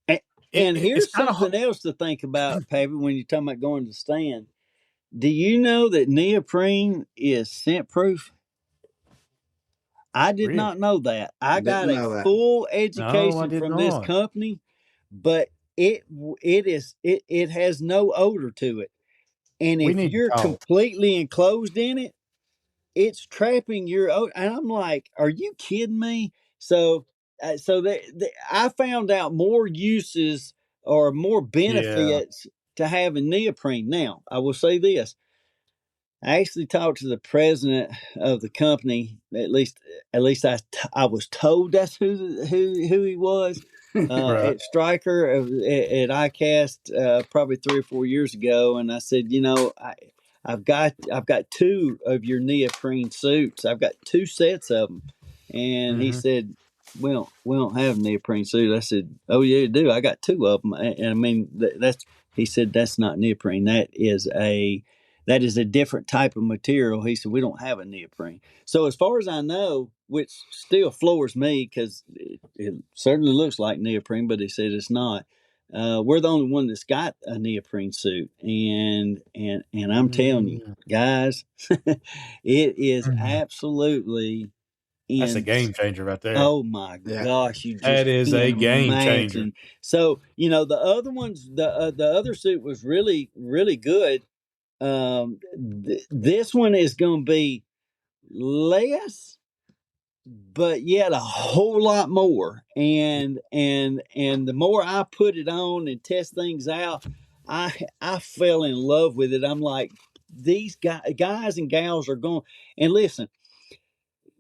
And, and it's here's kind of something else to think about, Pappy, when you're talking about going to the stand. Do you know that neoprene is scent proof? I did really. not know that. I got didn't a know that. full No, I education did from this not. company, but it has no odor to it. And We if need to you're talk. completely enclosed in it, it's trapping your odor. And I'm like, are you kidding me? So I found out more uses or more Yeah. benefits to having neoprene. Now, I will say this: I actually talked to the president of the company. At least I was told that's who he was. Right. At Stryker at ICAST probably 3 or 4 years ago, and I said, I've got two of your neoprene suits. I've got two sets of them, and he Hmm. said, we don't have neoprene suits. I said, oh yeah, you do. I got two of them, and I mean that's. He said that's not neoprene. That is a different type of material. He said, we don't have a neoprene. So, as far as I know, which still floors me because it certainly looks like neoprene, but he said it's not. We're the only one that's got a neoprene suit. And I'm telling you, Mm. guys, it is Mhm. absolutely That's a in. game changer right there. Oh my Yeah. gosh, you just That is can't a game changer. imagine. So, the other ones, the other suit was really, really good. This one is going to be less, but yet a whole lot more. And the more I put it on and test things out, I fell in love with it. I'm like, these guys and gals are going. And listen,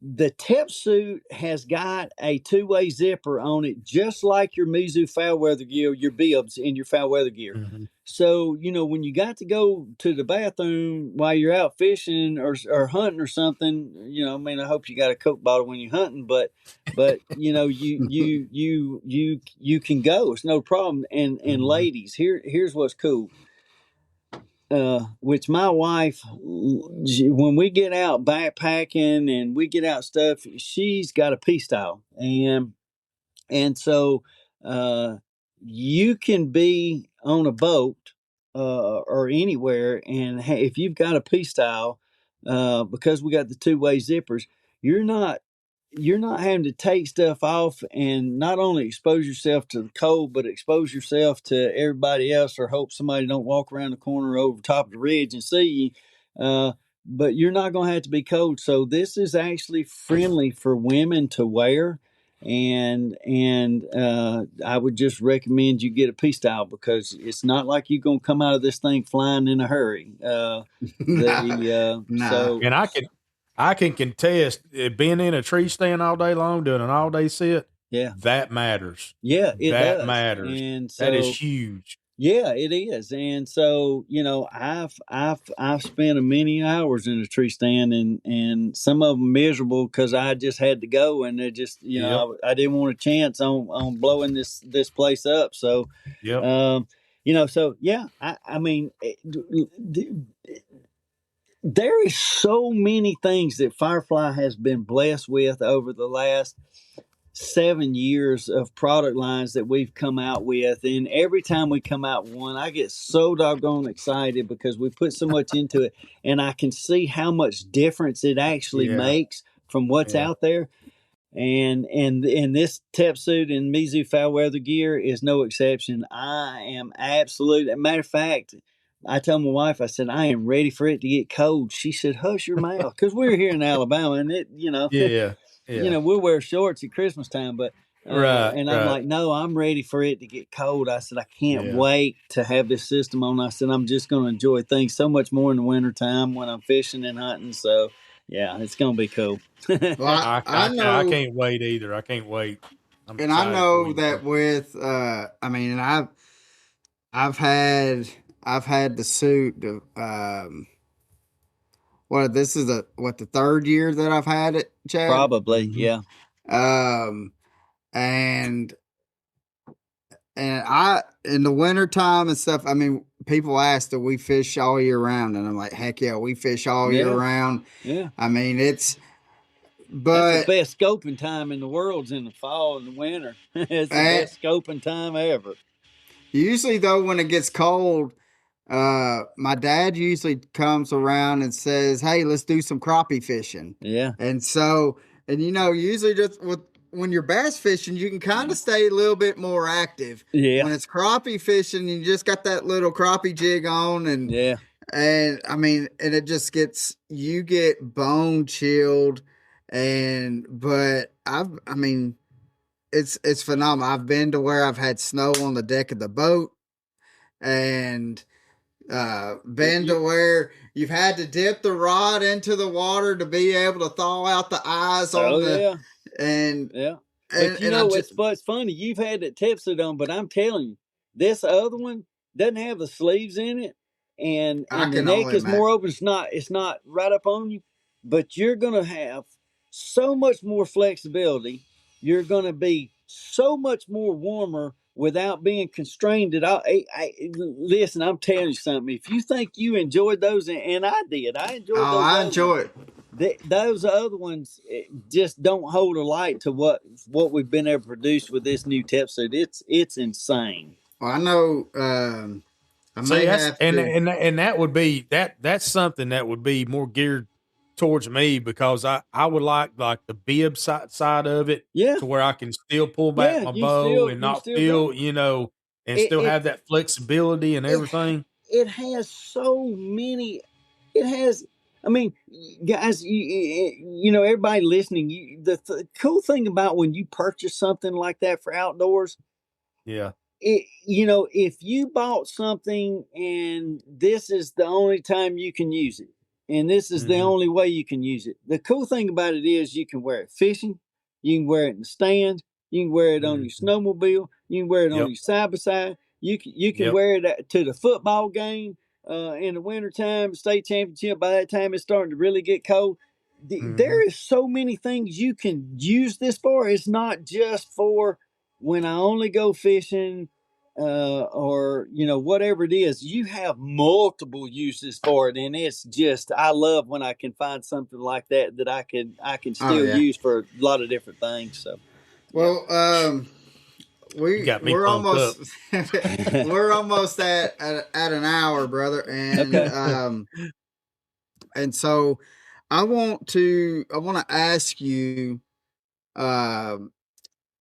the tip suit has got a two-way zipper on it, just like your Mizu foul weather gear, your bibs in your foul weather gear. Mhm. So, when you got to go to the bathroom while you're out fishing or hunting or something, I mean, I hope you got a Coke bottle when you're hunting, but you can go. It's no problem. And Mhm. ladies, here's what's cool. which my wife, when we get out backpacking and we get out stuff, she's got a P style, and so uh, you can be on a boat or anywhere, and if you've got a P style, because we got the two-way zippers, you're not you're not having to take stuff off and not only expose yourself to the cold, but expose yourself to everybody else, or hope somebody don't walk around the corner over top of the ridge and see you. But you're not going to have to be cold. So this is actually friendly for women to wear. And I would just recommend you get a P style, because it's not like you're going to come out of this thing flying in a hurry. Nah. And I can contest being in a tree stand all day long, doing an all day sit. Yeah, that matters. yeah, it That does. matters. And That is so huge. yeah, it is. And so, I've spent a many hours in a tree stand, and some of them miserable because I just had to go, and it just, Yep. I didn't want a chance on blowing this place up. So, Yep. so yeah, I mean, there is so many things that FireFly has been blessed with over the last 7 years of product lines that we've come out with. And every time we come out with one, I get so doggone excited because we put so much into it, and I can see how much difference it actually Yeah. makes from what's Yeah. out there. And this tep suit and Mizu foul weather gear is no exception. I am absolute. Matter of fact, I told my wife, I said, I am ready for it to get cold. She said, hush your mouth, because we're here in Alabama, and Yeah. Yeah. we'll wear shorts at Christmas time, but Right. and I'm Right. like, no, I'm ready for it to get cold. I said, I can't Yeah. wait to have this system on. I said, I'm just going to enjoy things so much more in the wintertime when I'm fishing and hunting. So yeah, it's going to be cool. Well, I I know, can't wait either. I can't wait. I'm and I excited for know you. that with I mean, I've had I've had the suit what this is the third year that I've had it, Chad. Probably, Mhm. yeah. Um and I in the wintertime and stuff, I mean, people ask, do we fish all year round? And I'm like, heck yeah, we fish all year Yeah. round. Yeah. I mean, That's the but best scoping time in the world's in the fall and the winter. It's the uh, best scoping time ever. usually though, when it gets cold, my dad usually comes around and says, hey, let's do some crappie fishing. Yeah. And so, and usually just when you're bass fishing, you can kind of stay a little bit more active. Yeah. When it's crappie fishing, you just got that little crappie jig on, Yeah. and I mean, and it just you get bone chilled, but I mean, it's phenomenal. I've been to where I've had snow on the deck of the boat, and been to where you've had to dip the rod into the water to be able to thaw out the eyes Oh on the yeah. and Yeah. But and I just it's funny. You've had that tip suit on, but I'm telling you, this other one doesn't have the sleeves in it, and I the can neck only is more imagine. open. It's not right up on you, but you're gonna have so much more flexibility. You're gonna be so much more warmer without being constrained at all. Listen, I'm telling you something. If you think you enjoyed those, and I did, I enjoyed Oh, those I other ones. enjoy it. Those other ones just don't hold a light to what we've been able to produce with this new tip suit. It's insane. Well, I know. I See, may have to. and that would be that's something that would be more geared towards me, because I would like the bib side of it, Yeah, to where I can still pull back yeah. my bow and You can not still go. feel, and It still it have that flexibility and it everything. it has so many. It has. I mean, guys, everybody listening. The cool thing about when you purchase something like that for outdoors, Yeah. if you bought something and this is the only time you can use it, and this is the Mhm. only way you can use it, the cool thing about it is you can wear it fishing, you can wear it in the stand, you can wear it on your Mhm. snowmobile, you can wear it on Yep. your side by side, you can Yep. wear it to the football game in the wintertime, state championship. By that time, it's starting to really get cold. Mhm. There is so many things you can use this for. It's not just for when I only go fishing or whatever it is, you have multiple uses for it, and it's just I love when I can find something like that I can Oh still yeah. use for a lot of different things. So yeah. Well, You got me we're pumped up. almost we're almost at an hour, brother, Okay. and so I want to ask you, um,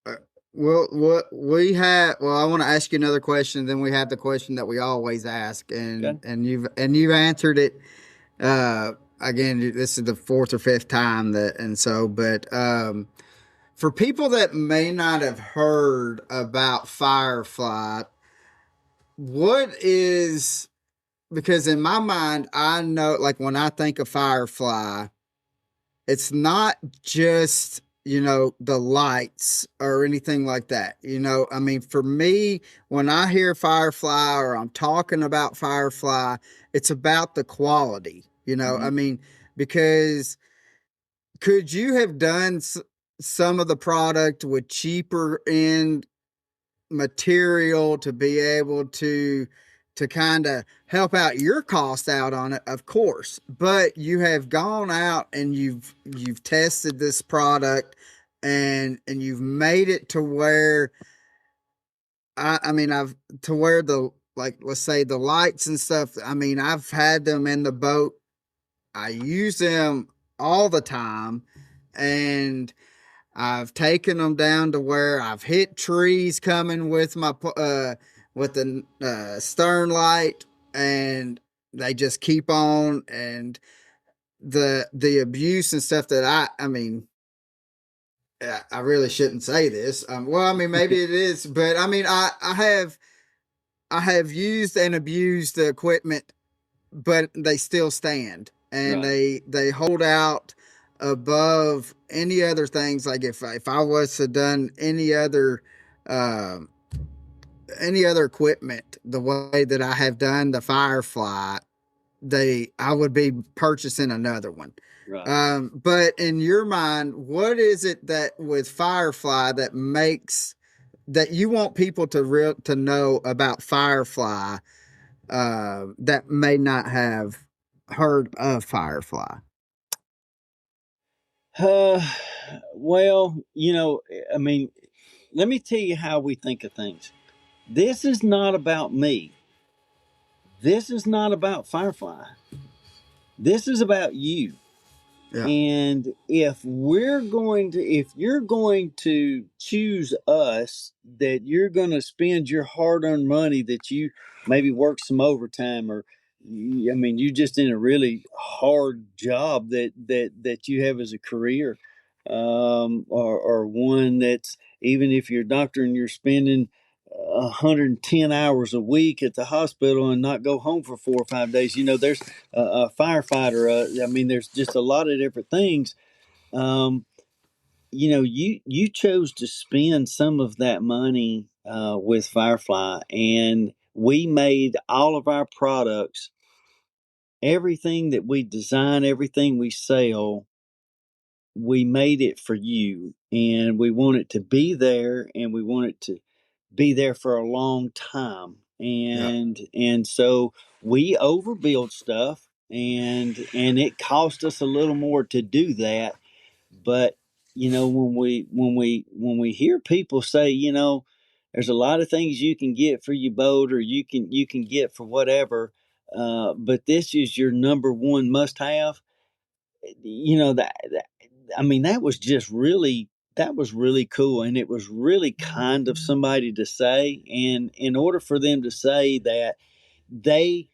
uh, well, what we have. Well, I want to ask you another question. Then we have the question that we always ask, Okay. and you've answered it. Uh, Again, this is the fourth or fifth time that, and so, but for people that may not have heard about Firefly, what is, because in my mind, I know, like when I think of Firefly, it's not just, the lights or anything like that. I mean, for me, when I hear Firefly or I'm talking about Firefly, it's about the quality, I Hmm. mean, because could you have done some of the product with cheaper end material to be able to kind of help out your cost out on it, of course, but you have gone out and you've tested this product and you've made it to where I mean I've to where the, like, let's say the lights and stuff, I mean I've had them in the boat, I use them all the time, and I've taken them down to where I've hit trees coming with my with the stern light, and they just keep on. And the abuse and stuff that I mean, I really shouldn't say this. Well, I mean maybe it is, but I mean I have used and abused the equipment, but they still stand and Right. they hold out above any other things. Like if I was to done um any other equipment the way that I have done the Firefly, I would be purchasing another one. Right. But in your mind, what is it that with Firefly that makes that you want people to know about Firefly, that may not have heard of Firefly? Uh, well, I mean, let me tell you how we think of things. This is not about me. This is not about Firefly. This is about you. Yeah, And if you're going to choose us, that you're going to spend your hard earned money, that you maybe work some overtime, or I mean, you're just in a really hard job that you have as a career, or one that's, even if you're a doctor and you're spending 110 hours a week at the hospital and not go home for 4 or 5 days. There's a firefighter. I mean, there's just a lot of different things. Um, you chose to spend some of that money with Firefly, and we made all of our products, everything that we design, everything we sell. We made it for you, and we want it to be there, and we want it to be there for a long time. yeah, And so we overbuild stuff, and it cost us a little more to do that. But when we hear people say, there's a lot of things you can get for your boat, or you can get for whatever, but this is your number one must have. That I mean, that was really cool, and it was really kind of somebody to say. And in order for them to say that, they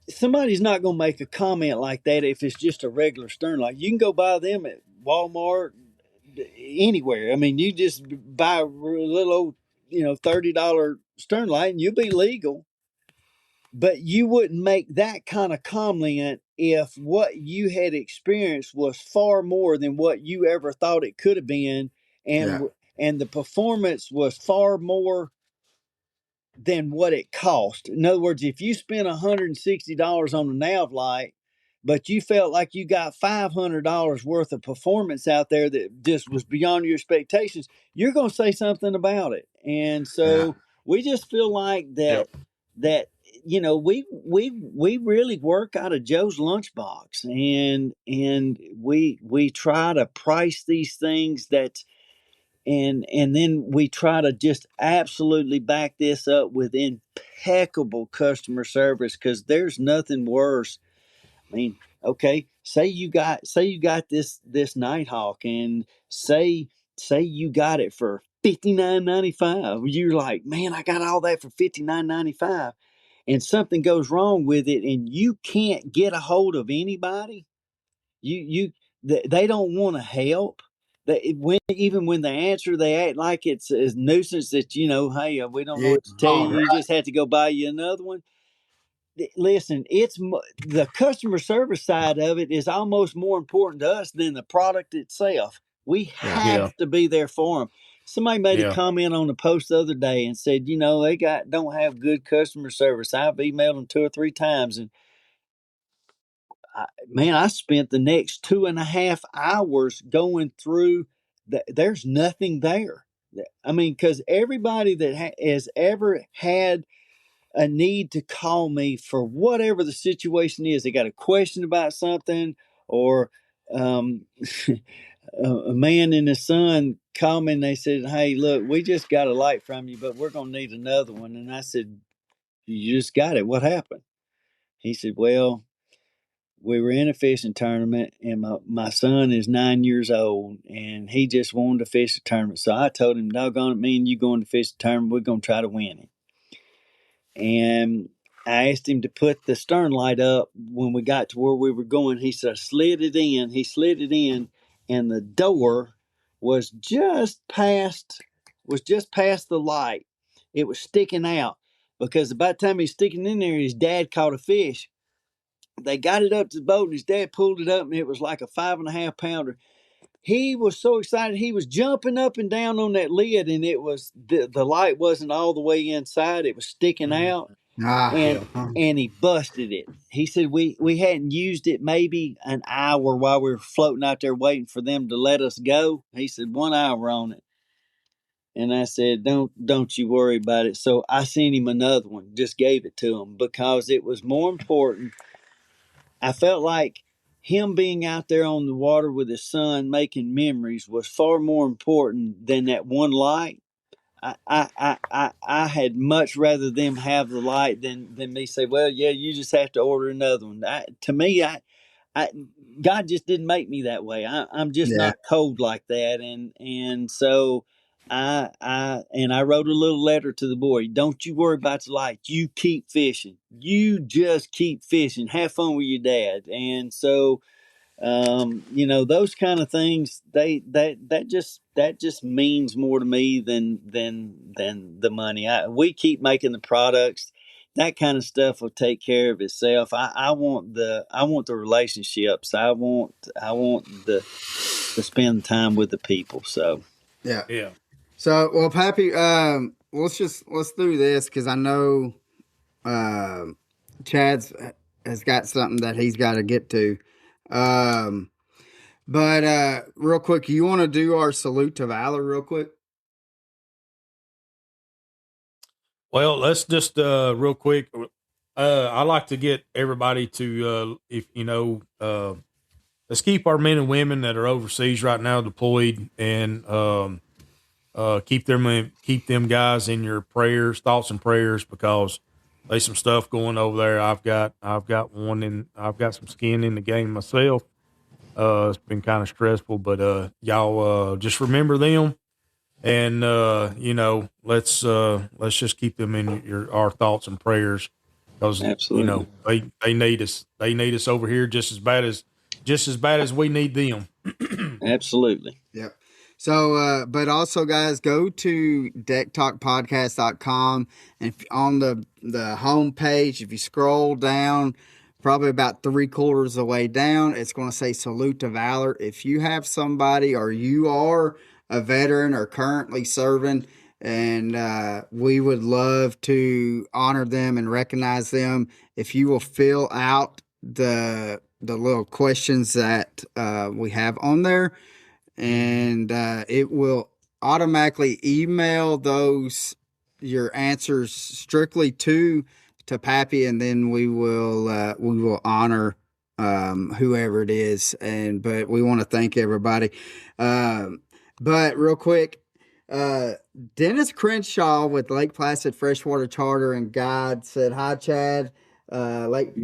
somebody's not going to make a comment like that if it's just a regular stern. Like, you can go buy them at Walmart, anywhere. I mean, you just buy a little old, $30 stern light, and you'll be legal. But you wouldn't make that kind of comment if what you had experienced was far more than what you ever thought it could have been, yeah, and the performance was far more than what it cost. In other words, if you spent $160 on a nav light, but you felt like you got $500 worth of performance out there that just was beyond your expectations, you're going to say something about it. And yeah, so we just feel like that we really work out of Joe's lunchbox, and we try to price these things that and then we try to just absolutely back this up with impeccable customer service, because there's nothing worse. I mean, okay, say you got this Nighthawk, and say you got it for $59.95. You're like, man, I got all that for $59.95, and something goes wrong with it, and you can't get a hold of anybody. They don't want to help. Even when they answer, they act like it's a nuisance that, hey, we don't know Yeah. what to tell All you. You right. just have to go buy you another one. Listen, the customer service side of it is almost more important to us than the product itself. We Yeah. Yeah. have to be there for them. Somebody made a Yeah. comment on the post the other day and said, they don't have good customer service. I've emailed them 2 or 3 times, and man, I spent the next 2.5 hours going through. There's nothing there. I mean, because everybody that has ever had a need to call me for whatever the situation is, they got a question about something, or um, a man and his son called me and they said, "Hey, look, we just got a light from you, but we're going to need another one." And I said, "You just got it. What happened?" He said, "Well, we were in a fishing tournament, and my son is 9 years old, and he just wanted to fish a tournament. So I told him, doggone it, me and you going to fish the tournament, we're going to try to win it." And I asked him to put the stern light up when we got to where we were going. He said, slid it in. He slid it in, and the door was just past the light. It was sticking out, because about the time he's sticking in there, his dad caught a fish. They got it up to the boat, and his dad pulled it up, and it was like a 5.5 pounder. He was so excited, he was jumping up and down on that lid, and it was the light wasn't all the way inside; it was sticking out, Ah. and Yeah. and he busted it. He said we hadn't used it maybe an hour while we were floating out there waiting for them to let us go. He said 1 hour on it. And I said, don't you worry about it. So I sent him another one, just gave it to him, because it was more important. I felt like him being out there on the water with his son making memories was far more important than that one light. I had much rather them have the light than me say, well, yeah, you just have to order another one. To me, I God just didn't make me that way. I'm just Yeah. not cold like that, and so I wrote a little letter to the boy. Don't you worry about the light. You keep fishing. You just keep fishing. Have fun with your dad. And so those kind of things, that just means more to me than the money. We keep making the products. That kind of stuff will take care of itself. I want the relationships. I want to spend time with the people. So Yeah. Yeah. So, well, Pappy, let's do this, because I know um Chad's has got something that he's got to get to. Um, but real quick, you want to do our salute to valor real quick? Well, let's just real quick. I like to get everybody to if let's keep our men and women that are overseas right now deployed, and keep them guys in your prayers, thoughts and prayers, because there's some stuff going over there. I've got some skin in the game myself. It's been kind of stressful, but y'all just remember them, and let's just keep them in our thoughts and prayers, because absolutely, they need us. They need us over here just as bad as we need them. absolutely, Yep. So, but also, guys, go to decktalkpodcast.com, and on the home page, if you scroll down, probably about 3/4 of the way down, it's going to say Salute to Valor. If you have somebody, or you are a veteran or currently serving, and we would love to honor them and recognize them, if you will fill out the little questions that we have on there, and it will automatically email those your answers strictly to Pappy, and then we will honor whoever it is. But we want to thank everybody. But real quick, Dennis Crenshaw with Lake Placid Freshwater Charter and Guide said, "Hi, Chad. Lake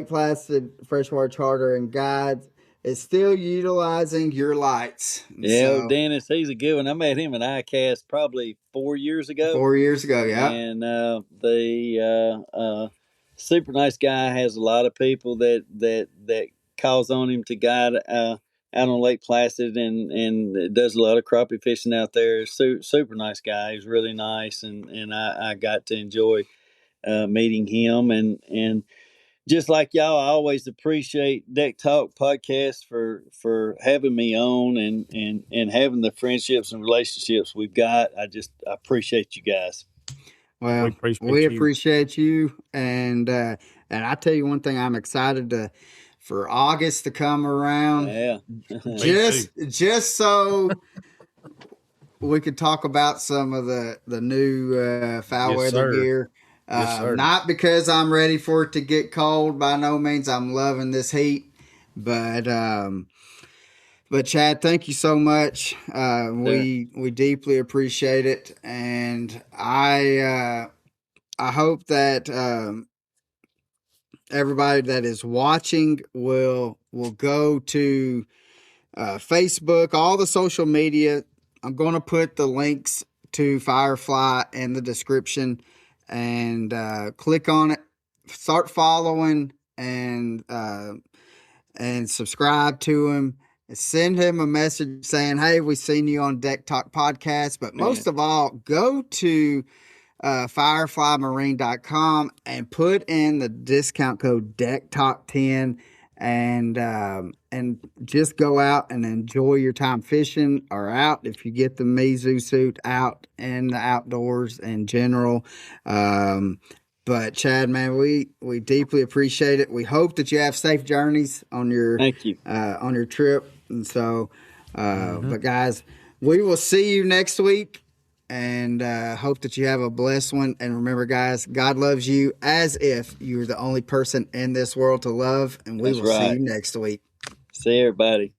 Placid Freshwater Charter and Guide is still utilizing your lights." Yeah, so, Dennis, he's a good one. I met him at ICAST probably 4 years ago. 4 years ago, yeah. And the super nice guy, has a lot of people that calls on him to guide out on Lake Placid, and does a lot of crappie fishing out there. Super nice guy. He's really nice, and I got to enjoy meeting him, and just like y'all, I always appreciate Deck Talk podcast for having me on, and having the friendships and relationships we've got. I appreciate you guys. Well, we appreciate you, and I tell you one thing, I'm excited for August to come around. Yeah, just so we could talk about some of the new foul weather gear. Not because I'm ready for it to get cold. By no means. I'm loving this heat, but Chad, thank you so much. We deeply appreciate it, and I hope that everybody that is watching will go to Facebook, all the social media. I'm going to put the links to FireFly in the description, and click on it, start following, and subscribe to him. Send him a message saying, "Hey, we seen you on Deck Talk podcast." But most of all, go to fireflymarine.com and put in the discount code DeckTalk10, and just go out and enjoy your time fishing, or out if you get the Mizu suit, out in the outdoors in general. But Chad, man, we deeply appreciate it. We hope that you have safe journeys on your on your trip. And so, but guys, we will see you next week, and hope that you have a blessed one. And remember, guys, God loves you as if you're the only person in this world to love. And we will see you next week. See everybody.